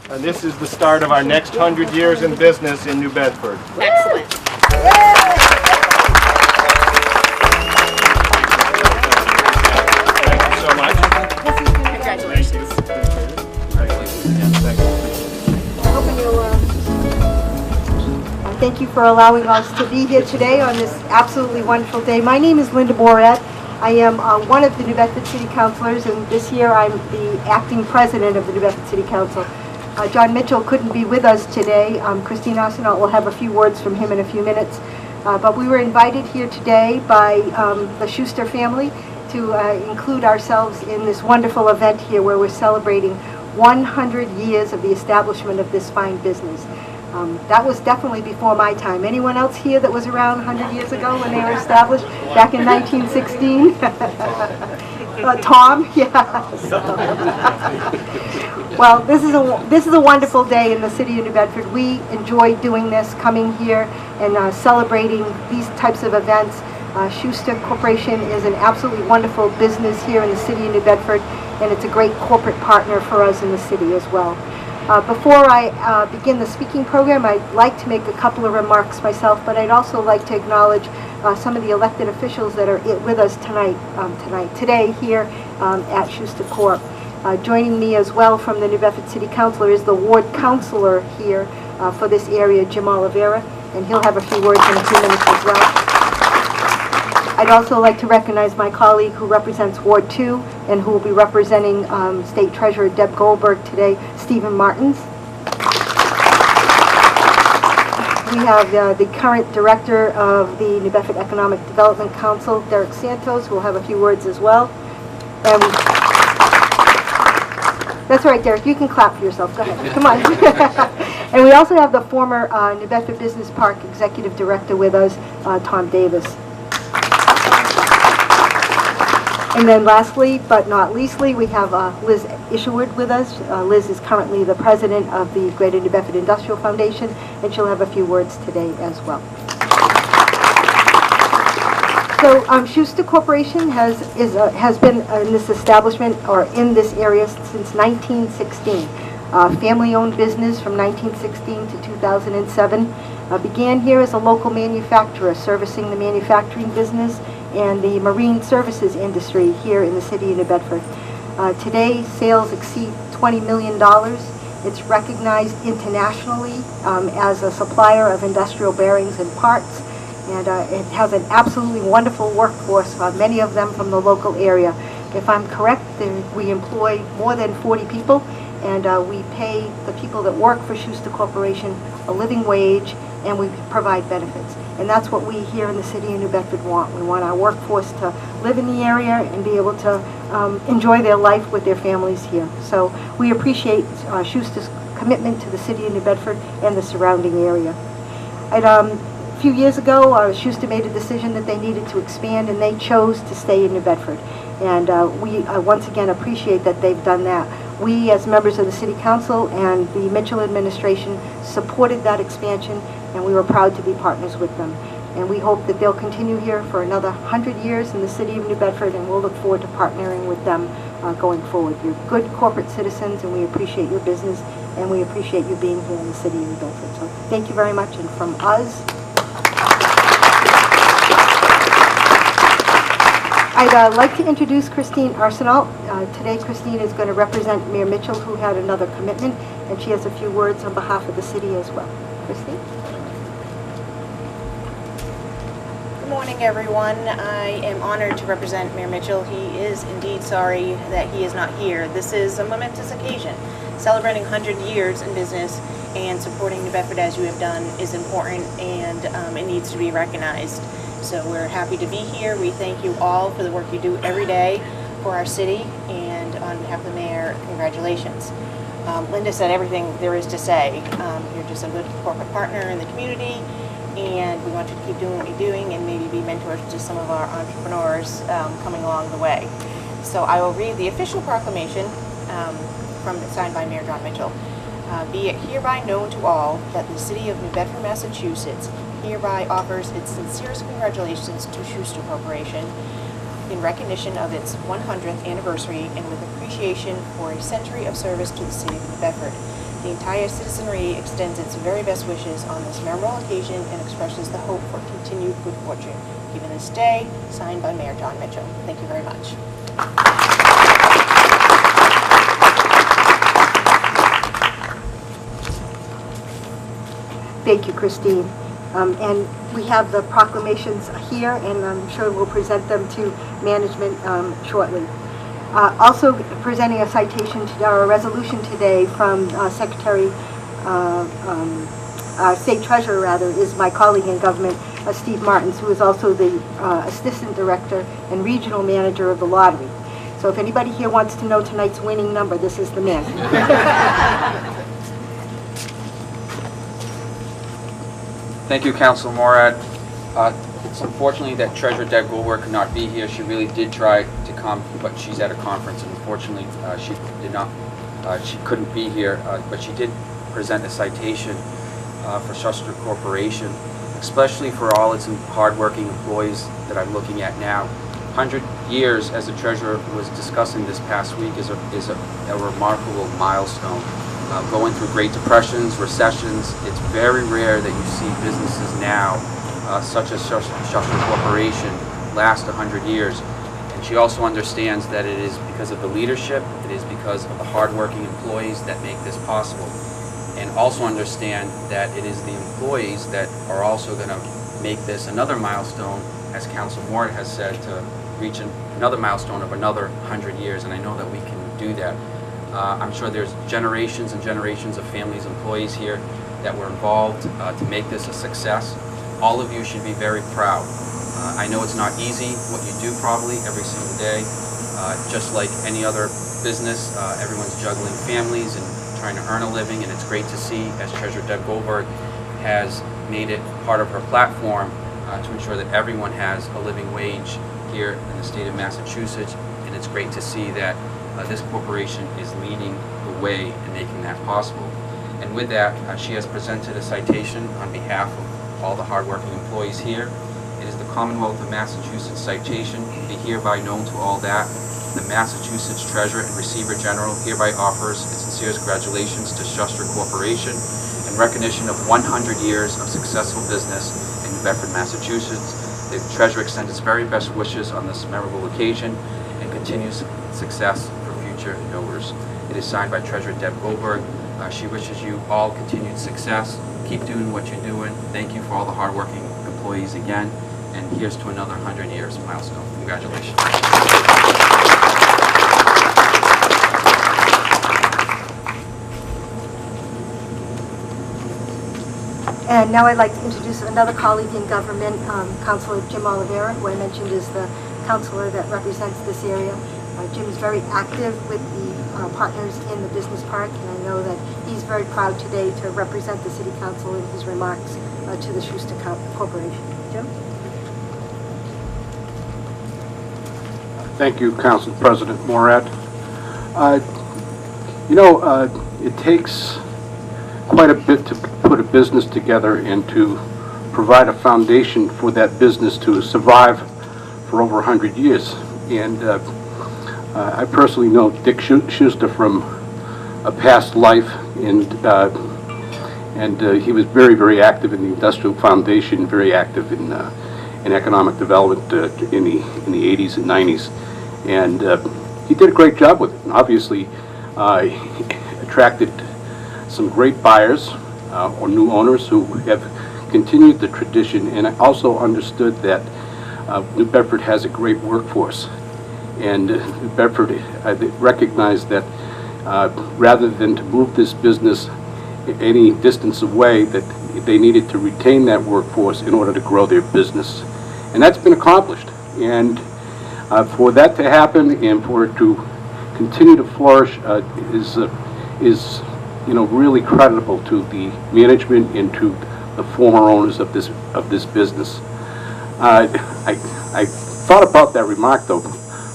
And this is the start of our next 100 years in business in New Bedford. Excellent. Thank you so much. Congratulations. Thank you for allowing us to be here today on this absolutely wonderful day. My name is Linda Borat. I am one of the New Bedford City Councilors, and this year I'm the acting president of the New Bedford City Council. John Mitchell couldn't be with us today. Christine Arsenault will have a few words from him in a few minutes. But we were invited here today by the Shuster family to include ourselves in this wonderful event here where we're celebrating 100 years of the establishment of this fine business. That was definitely before my time. Anyone else here that was around 100 years ago when they were established back in 1916? Tom? Yeah. Well, this is a wonderful day in the city of New Bedford. We enjoy doing this, coming here and celebrating these types of events. Shuster Corporation is an absolutely wonderful business here in the city of New Bedford, and it's a great corporate partner for us in the city as well. Before I begin the speaking program, I'd like to make a couple of remarks myself, but I'd also like to acknowledge some of the elected officials that are with us today here at Shuster Corp. Joining me as well from the New Bedford City Council is the ward councilor here for this area, Jim Oliveira, and he'll have a few words in a few minutes as well. I'd also like to recognize my colleague who represents Ward 2 and who will be representing State Treasurer Deb Goldberg today, Stephen Martins. We have the current director of the New Bedford Economic Development Council, Derek Santos, who will have a few words as well. And that's all right, Derek, you can clap for yourself. Go ahead, come on. And we also have the former New Bedford Business Park Executive Director with us, Tom Davis. And then lastly, but not leastly, we have Liz Isherwood with us. Liz is currently the president of the Greater New Bedford Industrial Foundation, and she'll have a few words today as well. So Shuster Corporation has been in this establishment or in this area since 1916. Family-owned business from 1916 to 2007. Began here as a local manufacturer servicing the manufacturing business and the marine services industry here in the city of New Bedford. Today, sales exceed $20 million. It's recognized internationally as a supplier of industrial bearings and parts, and it has an absolutely wonderful workforce, many of them from the local area. If I'm correct, we employ more than 40 people, and we pay the people that work for Shuster Corporation a living wage, and we provide benefits. And that's what we here in the city of New Bedford want. We want our workforce to live in the area and be able to enjoy their life with their families here. So we appreciate Shuster's commitment to the city of New Bedford and the surrounding area. A few years ago, Shuster made a decision that they needed to expand, and they chose to stay in New Bedford. And we once again appreciate that they've done that. We, as members of the City Council and the Mitchell administration, supported that expansion, and we were proud to be partners with them. And we hope that they'll continue here for another 100 years in the city of New Bedford, and we'll look forward to partnering with them going forward. You're good corporate citizens, and we appreciate your business, and we appreciate you being here in the city of New Bedford. So thank you very much, and from us, I'd like to introduce Christine Arsenault. Today, Christine is going to represent Mayor Mitchell, who had another commitment, and she has a few words on behalf of the city as well. Christine? Good morning, everyone. I am honored to represent Mayor Mitchell. He is indeed sorry that he is not here. This is a momentous occasion. Celebrating 100 years in business and supporting New Bedford as you have done is important, and it needs to be recognized. So we're happy to be here. We thank you all for the work you do every day for our city, and on behalf of the mayor, congratulations. Linda said everything there is to say. You're just a good corporate partner in the community, and we want you to keep doing what you're doing and maybe be mentors to some of our entrepreneurs coming along the way. So I will read the official proclamation signed by Mayor John Mitchell. Be it hereby known to all that the city of New Bedford, Massachusetts hereby offers its sincerest congratulations to Shuster Corporation in recognition of its 100th anniversary and with appreciation for a century of service to the city of New Bedford. The entire citizenry extends its very best wishes on this memorable occasion and expresses the hope for continued good fortune, given this day, signed by Mayor John Mitchell. Thank you very much. Thank you, Christine. And we have the proclamations here, and I'm sure we'll present them to management shortly. Also presenting a citation to, or a resolution today from Secretary, State Treasurer rather, is my colleague in government, Steve Martins, who is also the Assistant Director and Regional Manager of the lottery. So if anybody here wants to know tonight's winning number, this is the man. Thank you, Councilor Morad. It's unfortunately that Treasurer Deb Goldberg could not be here. She really did try to come, but she's at a conference, and unfortunately she did not. She couldn't be here, but she did present a citation for Shuster Corporation, especially for all its hardworking employees that I'm looking at now. 100 years, as the Treasurer was discussing this past week, is a remarkable milestone. Going through Great Depressions, recessions, it's very rare that you see businesses now, such as Shuster Corporation, last 100 years. And she also understands that it is because of the leadership, it is because of the hardworking employees that make this possible. And also understand that it is the employees that are also going to make this another milestone, as Councilor Moore has said, to reach another milestone of another 100 years. And I know that we can do that. I'm sure there's generations and generations of families, employees here that were involved to make this a success. All of you should be very proud. I know it's not easy what you do probably every single day. Just like any other business, everyone's juggling families and trying to earn a living, and it's great to see, as Treasurer Deb Goldberg has made it part of her platform to ensure that everyone has a living wage here in the state of Massachusetts, and it's great to see that this corporation is leading the way in making that possible. And with that, she has presented a citation on behalf of all the hardworking employees here. It is the Commonwealth of Massachusetts citation, be hereby known to all that the Massachusetts Treasurer and Receiver General hereby offers its sincerest congratulations to Shuster Corporation in recognition of 100 years of successful business in Bedford, Massachusetts. The Treasurer extends its very best wishes on this memorable occasion and continues success for future endeavors. It is signed by Treasurer Deb Goldberg. She wishes you all continued success. Keep doing what you're doing. Thank you for all the hardworking employees again. And here's to another 100 years milestone. Congratulations. And now I'd like to introduce another colleague in government, Councilor Jim Oliveira, who I mentioned is the councilor that represents this area. Jim is very active with the partners in the business park, and I know that he's very proud today to represent the City Council in his remarks to the Shuster Corporation. Jim? Thank you, Council President Morad. It takes quite a bit to put a business together and to provide a foundation for that business to survive for over 100 years. And I personally know Dick Shuster from a past life, and he was very, very active in the Industrial Foundation, very active in economic development in the 80s and 90s, and he did a great job with it. And obviously, attracted some great buyers or new owners who have continued the tradition, and I also understood that New Bedford has a great workforce, and New Bedford recognized that rather than to move this business any distance away, that they needed to retain that workforce in order to grow their business, and that's been accomplished. And for that to happen and for it to continue to flourish is really creditable to the management and to the former owners of this business. I thought about that remark, though,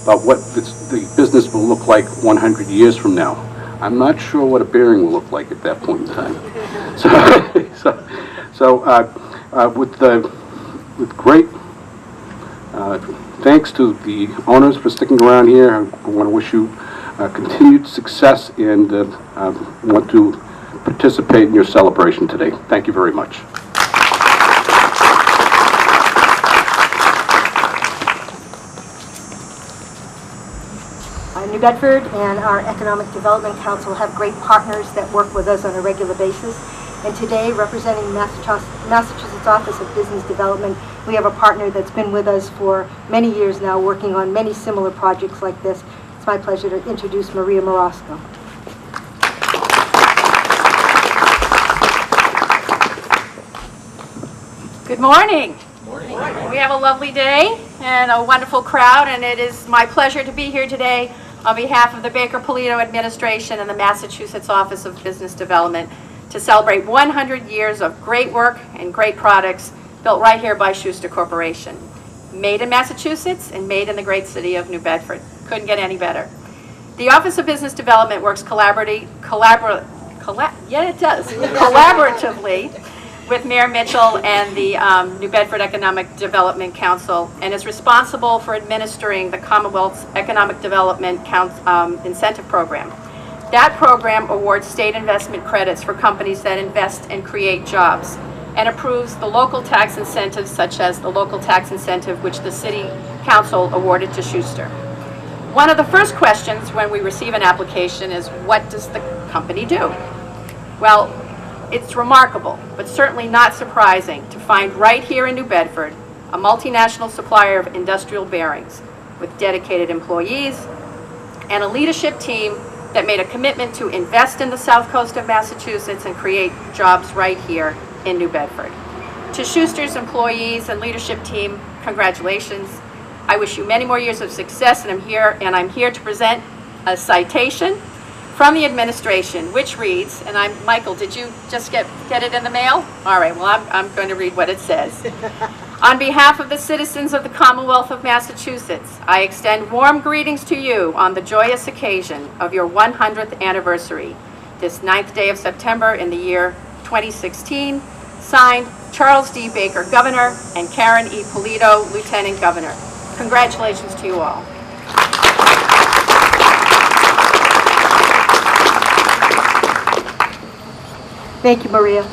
about what the business will look like 100 years from now. I'm not sure what a bearing will look like at that point in time. With great thanks to the owners for sticking around here, I want to wish you continued success, and want to participate in your celebration today. Thank you very much. New Bedford and our Economic Development Council have great partners that work with us on a regular basis. And today, representing Massachusetts Office of Business Development, we have a partner that's been with us for many years now, working on many similar projects like this. It's my pleasure to introduce Maria Morosco. Good morning. We have a lovely day and a wonderful crowd, and it is my pleasure to be here today on behalf of the Baker Polito administration and the Massachusetts Office of Business Development to celebrate 100 years of great work and great products built right here by Shuster Corporation. Made in Massachusetts and made in the great city of New Bedford. Couldn't get any better. The Office of Business Development works collaboratively with Mayor Mitchell and the New Bedford Economic Development Council, and is responsible for administering the Commonwealth's Economic Development Incentive Program. That program awards state investment credits for companies that invest and create jobs, and approves the local tax incentives, such as the local tax incentive which the City Council awarded to Shuster. One of the first questions when we receive an application is, what does the company do? Well, it's remarkable, but certainly not surprising, to find right here in New Bedford a multinational supplier of industrial bearings with dedicated employees and a leadership team that made a commitment to invest in the south coast of Massachusetts and create jobs right here in New Bedford. To Shuster's employees and leadership team, congratulations. I wish you many more years of success, and I'm here to present a citation from the administration, which reads, and Michael, did you just get it in the mail? All right, well, I'm going to read what it says. On behalf of the citizens of the Commonwealth of Massachusetts, I extend warm greetings to you on the joyous occasion of your 100th anniversary, this 9th day of September in the year 2016. Signed, Charles D. Baker, Governor, and Karen E. Polito, Lieutenant Governor. Congratulations to you all. Thank you, Maria.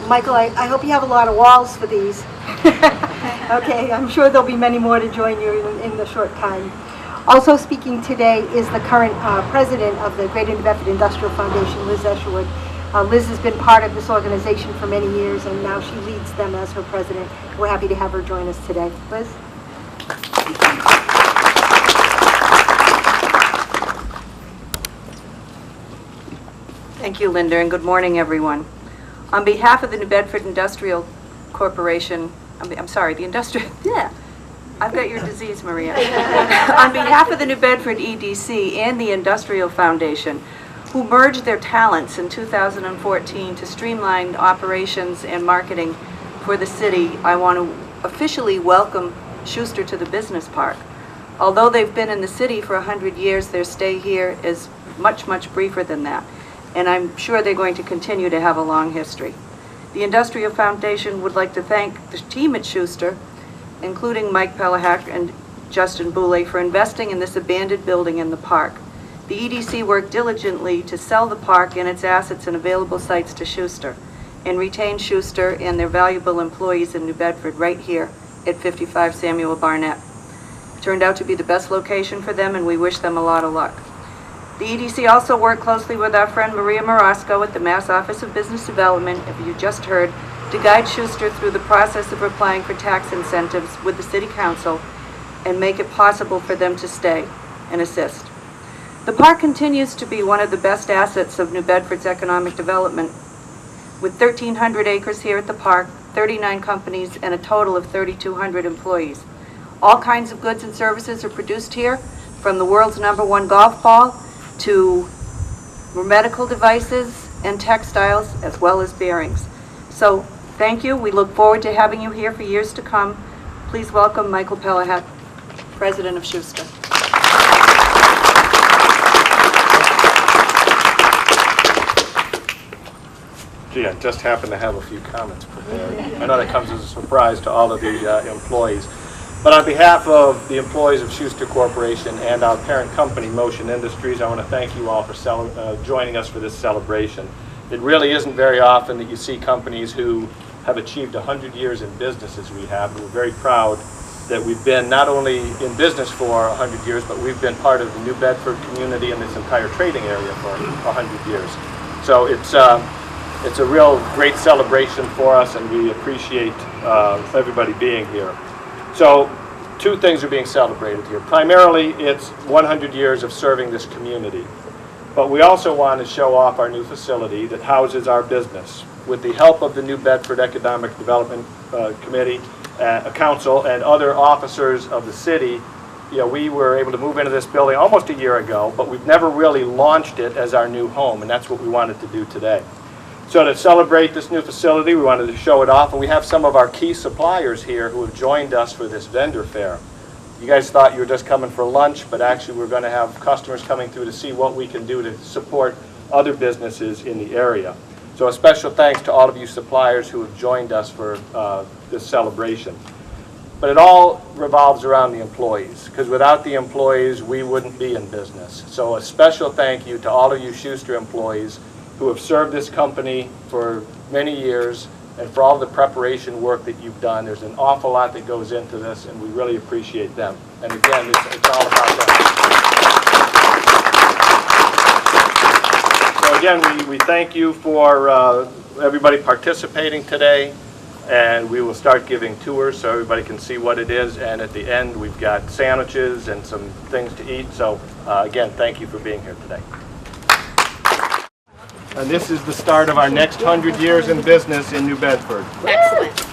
Michael, I hope you have a lot of walls for these. Okay, I'm sure there'll be many more to join you in the short time. Also speaking today is the current president of the Greater New Bedford Industrial Foundation, Liz Escherwood. Liz has been part of this organization for many years, and now she leads them as her president. We're happy to have her join us today. Liz? Thank you, Linda, and good morning, everyone. On behalf of the New Bedford Industrial Corporation, I've got your disease, Maria. On behalf of the New Bedford EDC and the Industrial Foundation, who merged their talents in 2014 to streamline operations and marketing for the city, I want to officially welcome Shuster to the business park. Although they've been in the city for 100 years, their stay here is much, much briefer than that. And I'm sure they're going to continue to have a long history. The Industrial Foundation would like to thank the team at Shuster, including Mike Pelahak and Justin Boulay, for investing in this abandoned building in the park. The EDC worked diligently to sell the park and its assets and available sites to Shuster, and retain Shuster and their valuable employees in New Bedford right here at 55 Samuel Barnett. It turned out to be the best location for them, and we wish them a lot of luck. The EDC also worked closely with our friend Maria Morosco at the Mass Office of Business Development, if you just heard, to guide Shuster through the process of applying for tax incentives with the City Council and make it possible for them to stay and assist. The park continues to be one of the best assets of New Bedford's economic development, with 1,300 acres here at the park, 39 companies, and a total of 3,200 employees. All kinds of goods and services are produced here, from the world's #1 golf ball to medical devices and textiles, as well as bearings. So, thank you. We look forward to having you here for years to come. Please welcome Michael Pelahak, President of Shuster. Gee, I just happen to have a few comments prepared. I know that comes as a surprise to all of the employees. But on behalf of the employees of Shuster Corporation and our parent company, Motion Industries, I want to thank you all for joining us for this celebration. It really isn't very often that you see companies who have achieved 100 years in business as we have. We're very proud that we've been not only in business for 100 years, but we've been part of the New Bedford community and this entire trading area for 100 years. So it's a real great celebration for us, and we appreciate everybody being here. So two things are being celebrated here. Primarily, it's 100 years of serving this community. But we also want to show off our new facility that houses our business. With the help of the New Bedford Economic Development Committee, Council, and other officers of the city, we were able to move into this building almost a year ago, but we've never really launched it as our new home, and that's what we wanted to do today. So to celebrate this new facility, we wanted to show it off, and we have some of our key suppliers here who have joined us for this vendor fair. You guys thought you were just coming for lunch, but actually we're going to have customers coming through to see what we can do to support other businesses in the area. So a special thanks to all of you suppliers who have joined us for this celebration. But it all revolves around the employees, because without the employees, we wouldn't be in business. So a special thank you to all of you Shuster employees who have served this company for many years, and for all the preparation work that you've done. There's an awful lot that goes into this, and we really appreciate them. And again, it's all about them. So again, we thank you for everybody participating today, and we will start giving tours so everybody can see what it is. And at the end, we've got sandwiches and some things to eat. So again, thank you for being here today. And this is the start of our next 100 years in business in New Bedford. Excellent.